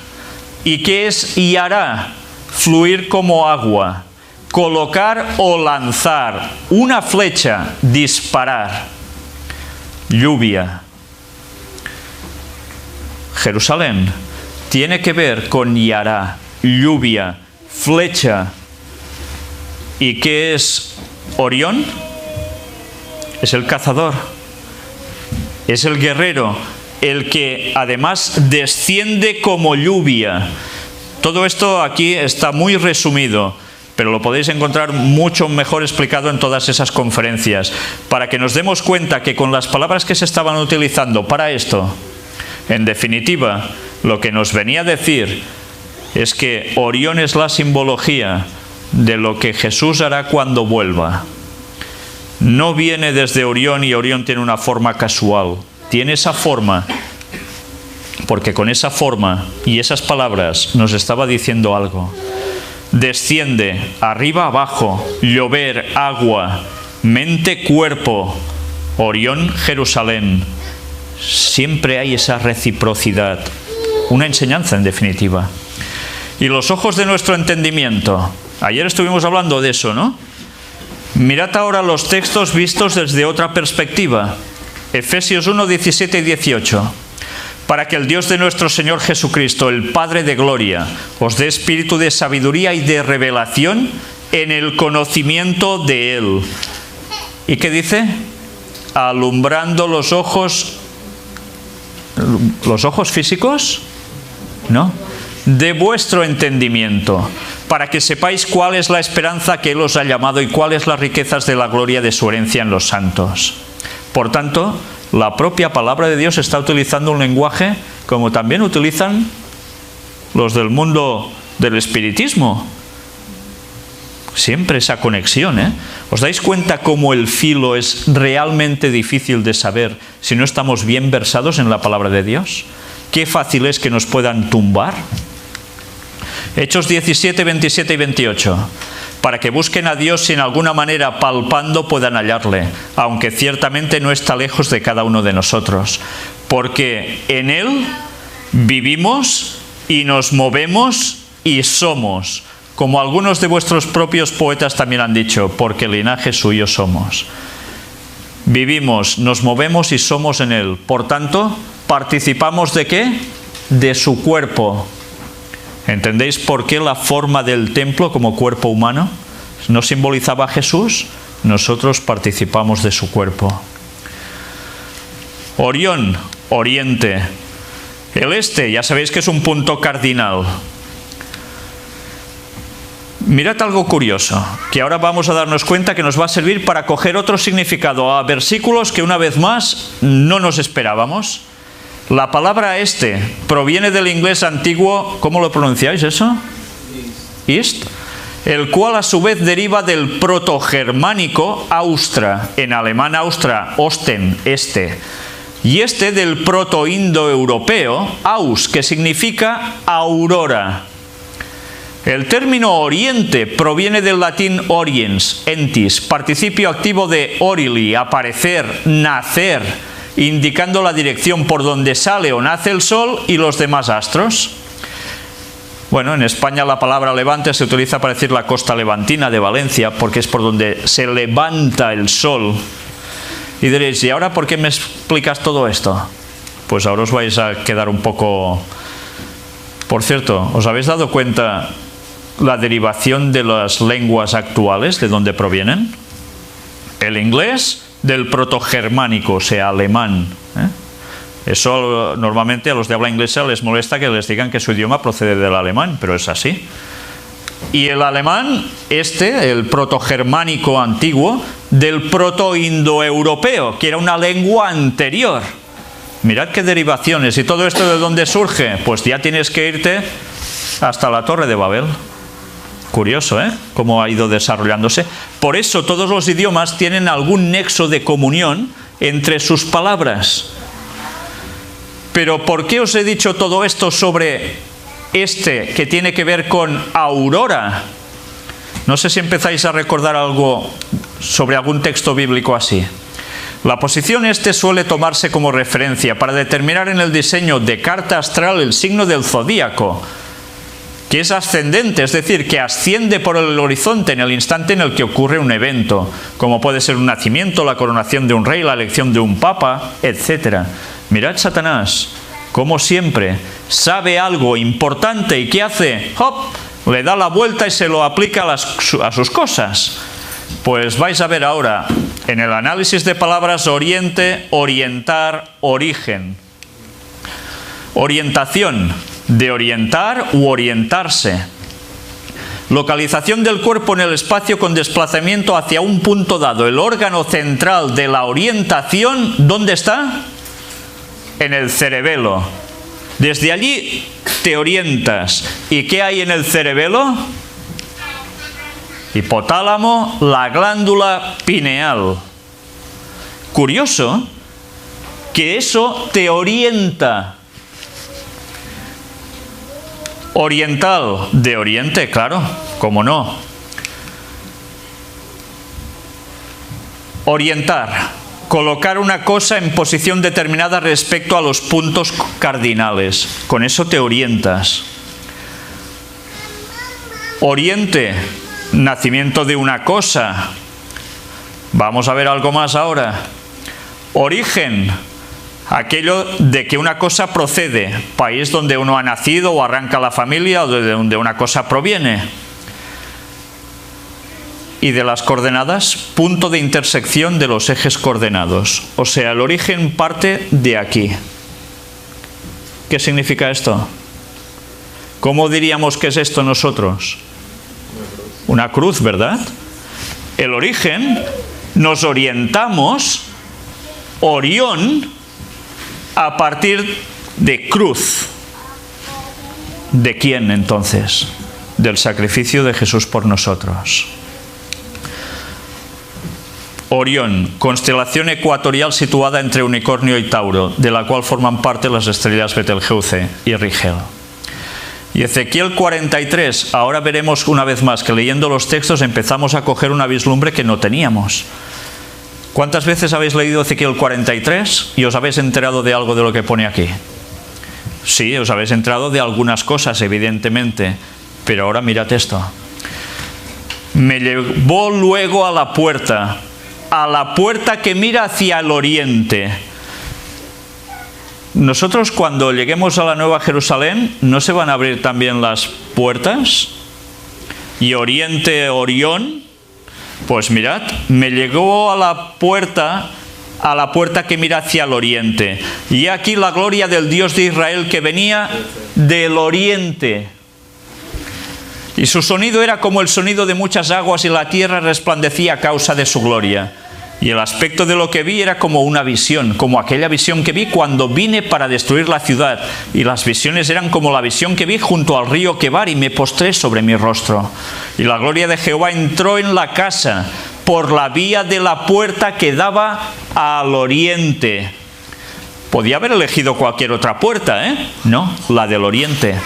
¿Y qué es yará? Fluir como agua, colocar o lanzar, una flecha, disparar, lluvia. Jerusalén tiene que ver con yará, lluvia, flecha. ¿Y qué es Orión? Es el cazador, es el guerrero, el que además desciende como lluvia. Todo esto aquí está muy resumido, pero lo podéis encontrar mucho mejor explicado en todas esas conferencias, para que nos demos cuenta que con las palabras que se estaban utilizando para esto, en definitiva, lo que nos venía a decir es que Orión es la simbología de lo que Jesús hará cuando vuelva. No viene desde Orión y Orión tiene una forma casual. Tiene esa forma porque con esa forma y esas palabras nos estaba diciendo algo. Desciende, arriba, abajo, llover, agua, mente, cuerpo, Orión, Jerusalén. Siempre hay esa reciprocidad. Una enseñanza, en definitiva. Y los ojos de nuestro entendimiento. Ayer estuvimos hablando de eso, ¿no? Mirad ahora los textos vistos desde otra perspectiva. Efesios 1, 17 y 18. Para que el Dios de nuestro Señor Jesucristo, el Padre de gloria, os dé espíritu de sabiduría y de revelación en el conocimiento de Él. ¿Y qué dice? Alumbrando los ojos físicos, ¿no? De vuestro entendimiento, para que sepáis cuál es la esperanza que Él os ha llamado y cuáles las riquezas de la gloria de su herencia en los santos. Por tanto, la propia palabra de Dios está utilizando un lenguaje como también utilizan los del mundo del espiritismo. Siempre esa conexión, ¿eh? ¿Os dais cuenta cómo el filo es realmente difícil de saber si no estamos bien versados en la palabra de Dios? Qué fácil es que nos puedan tumbar. Hechos 17, 27 y 28. Para que busquen a Dios y en alguna manera palpando puedan hallarle, aunque ciertamente no está lejos de cada uno de nosotros. Porque en Él vivimos y nos movemos y somos, como algunos de vuestros propios poetas también han dicho, porque linaje suyo somos. Vivimos, nos movemos y somos en Él. Por tanto, ¿participamos de qué? De su cuerpo. ¿Entendéis por qué la forma del templo como cuerpo humano no simbolizaba a Jesús? Nosotros participamos de su cuerpo. Orión, oriente. El este, ya sabéis que es un punto cardinal. Mirad algo curioso, que ahora vamos a darnos cuenta que nos va a servir para coger otro significado a versículos que una vez más no nos esperábamos. La palabra este proviene del inglés antiguo, ¿cómo lo pronunciáis eso? East. El cual a su vez deriva del protogermánico austra, en alemán austra, osten, este. Y este del protoindoeuropeo, aus, que significa aurora. El término oriente proviene del latín oriens, entis, participio activo de orili, aparecer, nacer, indicando la dirección por donde sale o nace el sol y los demás astros. Bueno, en España la palabra levante se utiliza para decir la costa levantina de Valencia, porque es por donde se levanta el sol. Y diréis, ¿y ahora por qué me explicas todo esto? Pues ahora os vais a quedar un poco... Por cierto, ¿os habéis dado cuenta la derivación de las lenguas actuales, de dónde provienen? El inglés del protogermánico, o sea, alemán. Eso normalmente a los de habla inglesa les molesta que les digan que su idioma procede del alemán, pero es así. Y el alemán, el protogermánico antiguo, del proto-indoeuropeo, que era una lengua anterior. Mirad qué derivaciones. ¿Y todo esto de dónde surge? Pues ya tienes que irte hasta la Torre de Babel. Curioso, ¿eh? Cómo ha ido desarrollándose. Por eso todos los idiomas tienen algún nexo de comunión entre sus palabras. Pero ¿por qué os he dicho todo esto sobre este que tiene que ver con aurora? No sé si empezáis a recordar algo sobre algún texto bíblico así. La posición suele tomarse como referencia para determinar en el diseño de carta astral el signo del zodíaco, que es ascendente, es decir, que asciende por el horizonte en el instante en el que ocurre un evento, como puede ser un nacimiento, la coronación de un rey, la elección de un papa, etc. Mirad Satanás, como siempre, sabe algo importante y ¿qué hace? ¡Hop! Le da la vuelta y se lo aplica a sus cosas. Pues vais a ver ahora, en el análisis de palabras, oriente, orientar, origen. Orientación, de orientar u orientarse. Localización del cuerpo en el espacio con desplazamiento hacia un punto dado. El órgano central de la orientación, ¿dónde está? En el cerebelo. Desde allí te orientas. ¿Y qué hay en el cerebelo? Hipotálamo, la glándula pineal. Curioso que eso te orienta. Oriental, de oriente, claro, cómo no. Orientar, colocar una cosa en posición determinada respecto a los puntos cardinales. Con eso te orientas. Oriente, nacimiento de una cosa. Vamos a ver algo más ahora. Origen, aquello de que una cosa procede, país donde uno ha nacido o arranca la familia o de donde una cosa proviene. Y de las coordenadas, punto de intersección de los ejes coordenados. O sea, el origen parte de aquí. ¿Qué significa esto? ¿Cómo diríamos que es esto nosotros? Una cruz, ¿verdad? El origen, nos orientamos, Orión, a partir de cruz. ¿De quién entonces? Del sacrificio de Jesús por nosotros. Orión, constelación ecuatorial situada entre Unicornio y Tauro, de la cual forman parte las estrellas Betelgeuse y Rigel. Y Ezequiel 43, ahora veremos una vez más que leyendo los textos empezamos a coger una vislumbre que no teníamos. ¿Cuántas veces habéis leído Ezequiel 43 y os habéis enterado de algo de lo que pone aquí? Sí, os habéis enterado de algunas cosas, evidentemente, pero ahora mirad esto. Me llevó luego a la puerta que mira hacia el oriente. Nosotros cuando lleguemos a la Nueva Jerusalén, ¿no se van a abrir también las puertas? Y oriente, Orión. Pues mirad, me llegó a la puerta que mira hacia el oriente. Y aquí la gloria del Dios de Israel que venía del oriente. Y su sonido era como el sonido de muchas aguas y la tierra resplandecía a causa de su gloria. Y el aspecto de lo que vi era como una visión, como aquella visión que vi cuando vine para destruir la ciudad. Y las visiones eran como la visión que vi junto al río Quebar y me postré sobre mi rostro. Y la gloria de Jehová entró en la casa por la vía de la puerta que daba al oriente. Podía haber elegido cualquier otra puerta, ¿eh? No, la del oriente.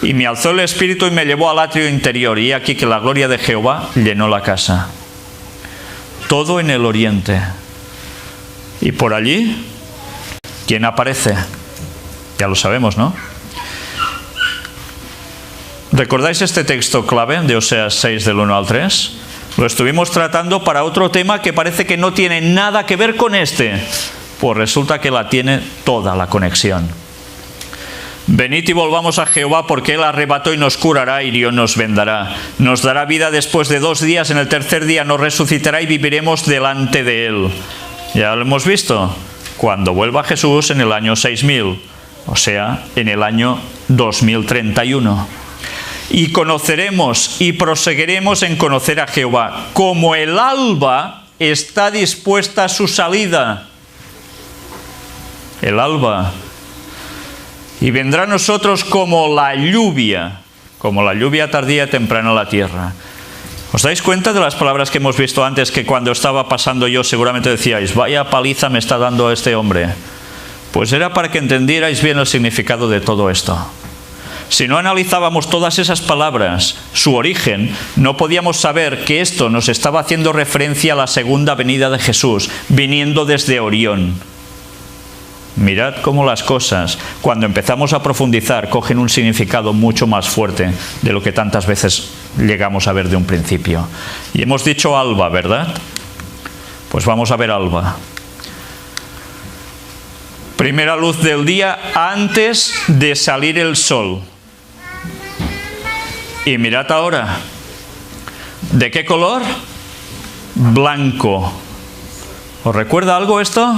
Y me alzó el espíritu y me llevó al atrio interior. Y aquí que la gloria de Jehová llenó la casa. Todo en el oriente. Y por allí, ¿quién aparece? Ya lo sabemos, ¿no? ¿Recordáis este texto clave de Oseas 6 del 1 al 3? Lo estuvimos tratando para otro tema que parece que no tiene nada que ver con este. Pues resulta que la tiene toda la conexión. Venid y volvamos a Jehová, porque Él arrebató y nos curará, hirió y nos vendará. Nos dará vida después de 2 días, en el tercer día nos resucitará y viviremos delante de Él. Ya lo hemos visto. Cuando vuelva Jesús en el año 6000, o sea, en el año 2031. Y conoceremos y proseguiremos en conocer a Jehová, como el alba está dispuesta su salida, el alba, y vendrá a nosotros como la lluvia tardía y temprana a la tierra. ¿Os dais cuenta de las palabras que hemos visto antes, que cuando estaba pasando yo seguramente decíais, vaya paliza me está dando este hombre? Pues era para que entendierais bien el significado de todo esto. Si no analizábamos todas esas palabras, su origen, no podíamos saber que esto nos estaba haciendo referencia a la segunda venida de Jesús, viniendo desde Orión. Mirad cómo las cosas, cuando empezamos a profundizar, cogen un significado mucho más fuerte de lo que tantas veces llegamos a ver de un principio. Y hemos dicho alba, ¿verdad? Pues vamos a ver alba. Primera luz del día antes de salir el sol. Y mirad ahora, ¿de qué color? Blanco. ¿Os recuerda algo esto?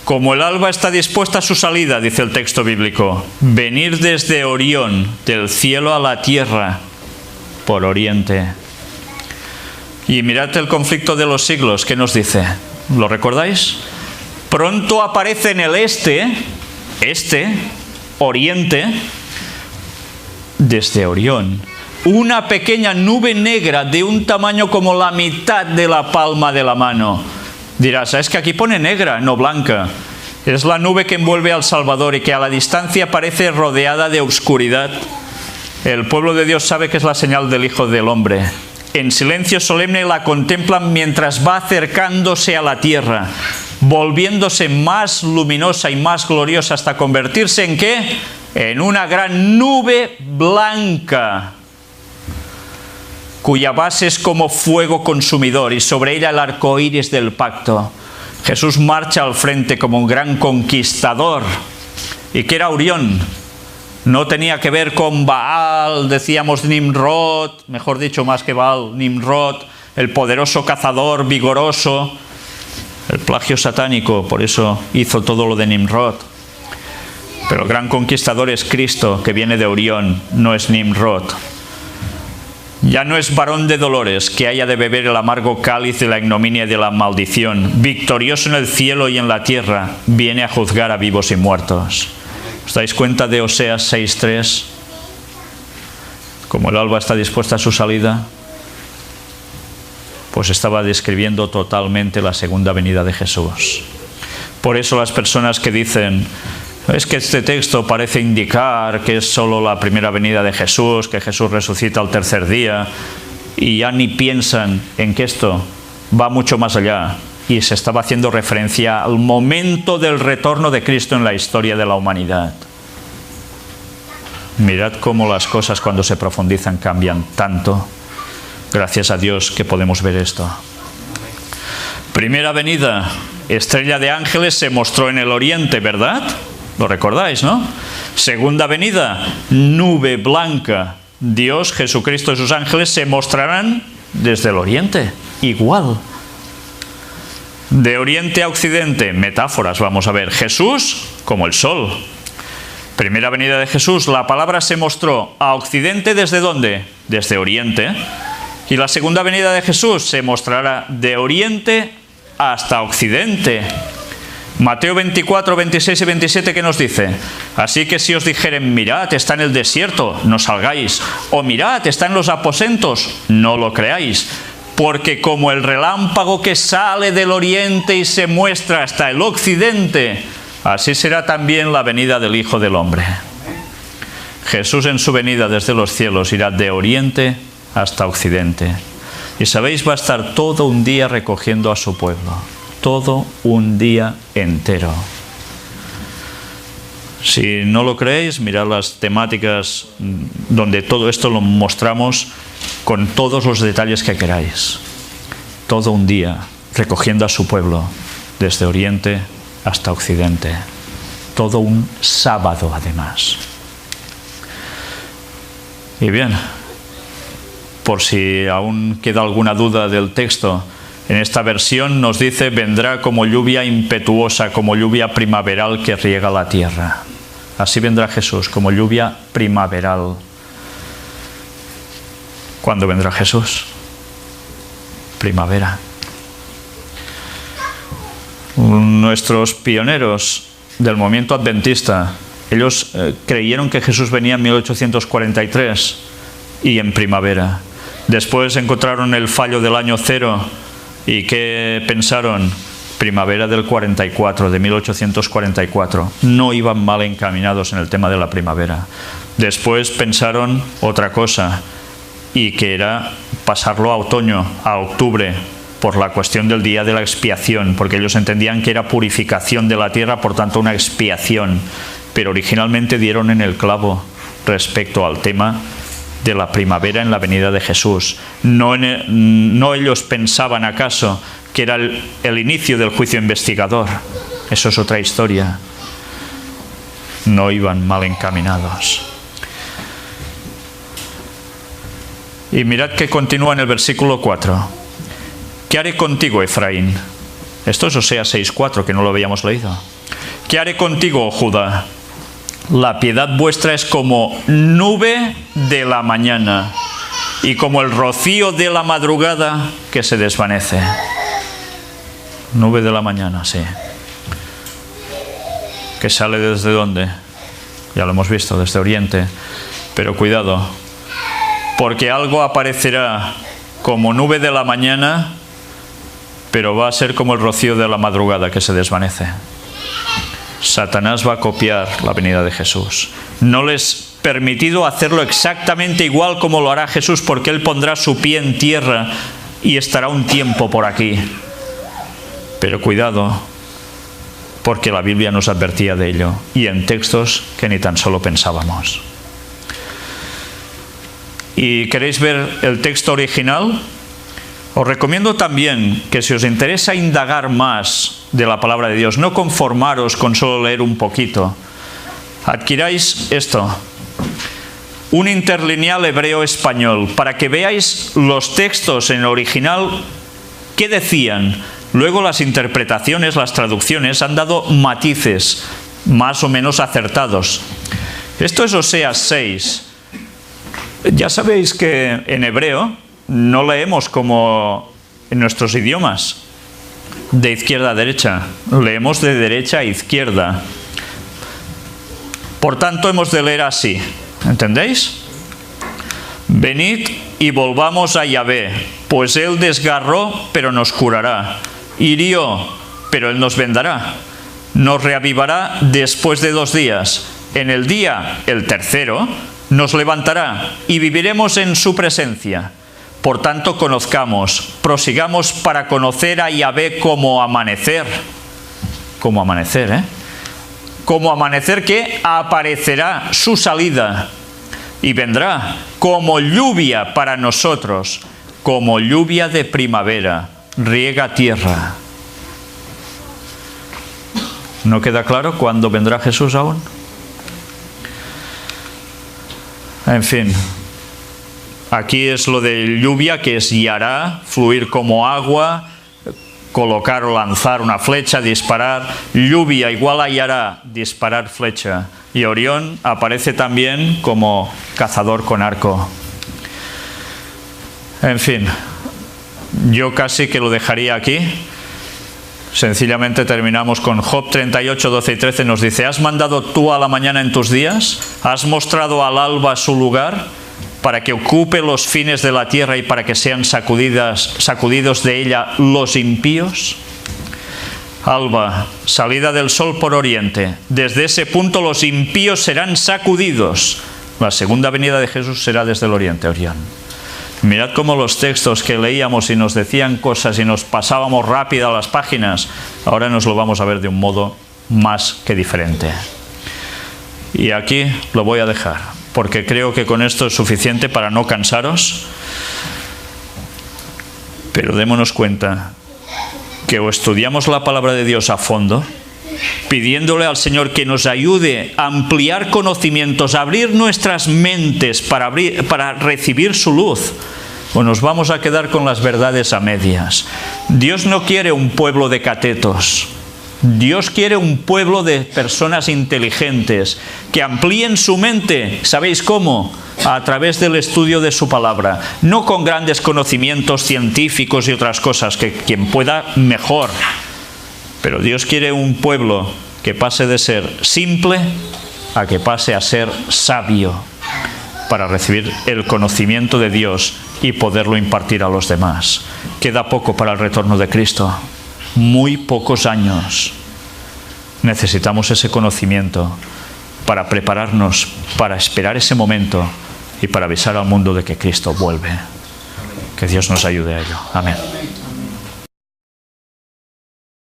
Como el alba está dispuesta a su salida, dice el texto bíblico, venir desde Orión, del cielo a la tierra, por oriente. Y mirad el conflicto de los siglos, ¿qué nos dice? ¿Lo recordáis? Pronto aparece en el oriente, desde Orión, una pequeña nube negra de un tamaño como la mitad de la palma de la mano. Dirás, es que aquí pone negra, no blanca. Es la nube que envuelve al Salvador y que a la distancia parece rodeada de oscuridad. El pueblo de Dios sabe que es la señal del Hijo del Hombre. En silencio solemne la contemplan mientras va acercándose a la tierra, volviéndose más luminosa y más gloriosa hasta convertirse ¿en qué? En una gran nube blanca, cuya base es como fuego consumidor y sobre ella el arco iris del pacto. Jesús marcha al frente como un gran conquistador. ¿Y qué era Orión? No tenía que ver con Baal, decíamos Nimrod, mejor dicho más que Baal, Nimrod, el poderoso cazador vigoroso, el plagio satánico, por eso hizo todo lo de Nimrod. Pero el gran conquistador es Cristo, que viene de Orión, no es Nimrod. Ya no es varón de dolores, que haya de beber el amargo cáliz de la ignominia y de la maldición. Victorioso en el cielo y en la tierra, viene a juzgar a vivos y muertos. ¿Os dais cuenta de Oseas 6:3? Como el alba está dispuesta a su salida, pues estaba describiendo totalmente la segunda venida de Jesús. Por eso las personas que dicen, es que este texto parece indicar que es solo la primera venida de Jesús, que Jesús resucita al tercer día, y ya ni piensan en que esto va mucho más allá, y se estaba haciendo referencia al momento del retorno de Cristo en la historia de la humanidad. Mirad cómo las cosas cuando se profundizan cambian tanto. Gracias a Dios que podemos ver esto. Primera venida, estrella de ángeles se mostró en el oriente, ¿verdad? Lo recordáis, ¿no? Segunda venida, nube blanca. Dios, Jesucristo y sus ángeles se mostrarán desde el oriente, igual. De oriente a occidente, metáforas, vamos a ver. Jesús como el sol. Primera venida de Jesús, la palabra se mostró a occidente, ¿desde dónde? Desde oriente. Y la segunda venida de Jesús se mostrará de oriente hasta occidente. Mateo 24, 26 y 27, ¿qué nos dice? Así que si os dijeren, mirad, está en el desierto, no salgáis. O mirad, está en los aposentos, no lo creáis. Porque como el relámpago que sale del oriente y se muestra hasta el occidente, así será también la venida del Hijo del Hombre. Jesús en su venida desde los cielos irá de oriente hasta occidente. Y sabéis, va a estar todo un día recogiendo a su pueblo. Todo un día entero. Si no lo creéis, mirad las temáticas donde todo esto lo mostramos con todos los detalles que queráis. Todo un día recogiendo a su pueblo desde oriente hasta occidente. Todo un sábado además. Y bien, por si aún queda alguna duda del texto, en esta versión nos dice, vendrá como lluvia impetuosa, como lluvia primaveral que riega la tierra. Así vendrá Jesús, como lluvia primaveral. ¿Cuándo vendrá Jesús? Primavera. Nuestros pioneros del movimiento adventista, ellos creyeron que Jesús venía en 1843 y en primavera. Después encontraron el fallo del año cero y ¿qué pensaron? Primavera del 44, de 1844. No iban mal encaminados en el tema de la primavera. Después pensaron otra cosa, y que era pasarlo a otoño, a octubre, por la cuestión del día de la expiación, porque ellos entendían que era purificación de la tierra, por tanto una expiación. Pero originalmente dieron en el clavo respecto al tema de la primavera en la venida de Jesús. No ellos pensaban acaso que era el inicio del juicio investigador. Eso es otra historia. No iban mal encaminados. Y mirad que continúa en el versículo 4. ¿Qué haré contigo, Efraín? Esto es Oseas 6:4, que no lo habíamos leído. ¿Qué haré contigo, oh Judá? La piedad vuestra es como nube de la mañana y como el rocío de la madrugada que se desvanece. Nube de la mañana, sí. ¿Que sale desde dónde? Ya lo hemos visto, desde Oriente. Pero cuidado, porque algo aparecerá como nube de la mañana, pero va a ser como el rocío de la madrugada que se desvanece. Satanás va a copiar la venida de Jesús. No les permitido hacerlo exactamente igual como lo hará Jesús, porque Él pondrá su pie en tierra y estará un tiempo por aquí. Pero cuidado, porque la Biblia nos advertía de ello, y en textos que ni tan solo pensábamos. ¿Y queréis ver el texto original? Os recomiendo también que si os interesa indagar más de la palabra de Dios, no conformaros con solo leer un poquito, adquiráis esto, un interlineal hebreo-español, para que veáis los textos en el original qué decían. Luego las interpretaciones, las traducciones han dado matices más o menos acertados. Esto es Oseas 6. Ya sabéis que en hebreo no leemos como en nuestros idiomas, de izquierda a derecha, leemos de derecha a izquierda. Por tanto, hemos de leer así, ¿entendéis? Venid y volvamos a Yahvé, pues Él desgarró, pero nos curará, hirió, pero Él nos vendará, nos reavivará después de 2 días, en el día, el tercero, nos levantará y viviremos en su presencia. Por tanto, conozcamos, prosigamos para conocer a Yahvé como amanecer. Como amanecer, ¿eh? Como amanecer que aparecerá su salida y vendrá como lluvia para nosotros, como lluvia de primavera, riega tierra. ¿No queda claro cuándo vendrá Jesús aún? En fin. Aquí es lo de lluvia, que es yará, fluir como agua, colocar o lanzar una flecha, disparar. Lluvia igual a yará, disparar flecha. Y Orión aparece también como cazador con arco. En fin, yo casi que lo dejaría aquí. Sencillamente terminamos con Job 38, 12 y 13. Nos dice: ¿has mandado tú a la mañana en tus días? ¿Has mostrado al alba su lugar? Para que ocupe los fines de la tierra y para que sean sacudidos de ella los impíos. Alba, salida del sol por oriente. Desde ese punto los impíos serán sacudidos. La segunda venida de Jesús será desde el oriente, Orión. Mirad cómo los textos que leíamos y nos decían cosas y nos pasábamos rápido a las páginas, ahora nos lo vamos a ver de un modo más que diferente. Y aquí lo voy a dejar, porque creo que con esto es suficiente para no cansaros. Pero démonos cuenta que o estudiamos la palabra de Dios a fondo, pidiéndole al Señor que nos ayude a ampliar conocimientos, a abrir nuestras mentes para recibir su luz, o nos vamos a quedar con las verdades a medias. Dios no quiere un pueblo de catetos. Dios quiere un pueblo de personas inteligentes que amplíen su mente. ¿Sabéis cómo? A través del estudio de su palabra. No con grandes conocimientos científicos y otras cosas, que quien pueda mejor. Pero Dios quiere un pueblo que pase de ser simple a que pase a ser sabio, para recibir el conocimiento de Dios y poderlo impartir a los demás. Queda poco para el retorno de Cristo, muy pocos años. Necesitamos ese conocimiento para prepararnos, para esperar ese momento y para avisar al mundo de que Cristo vuelve. Que Dios nos ayude a ello. Amén.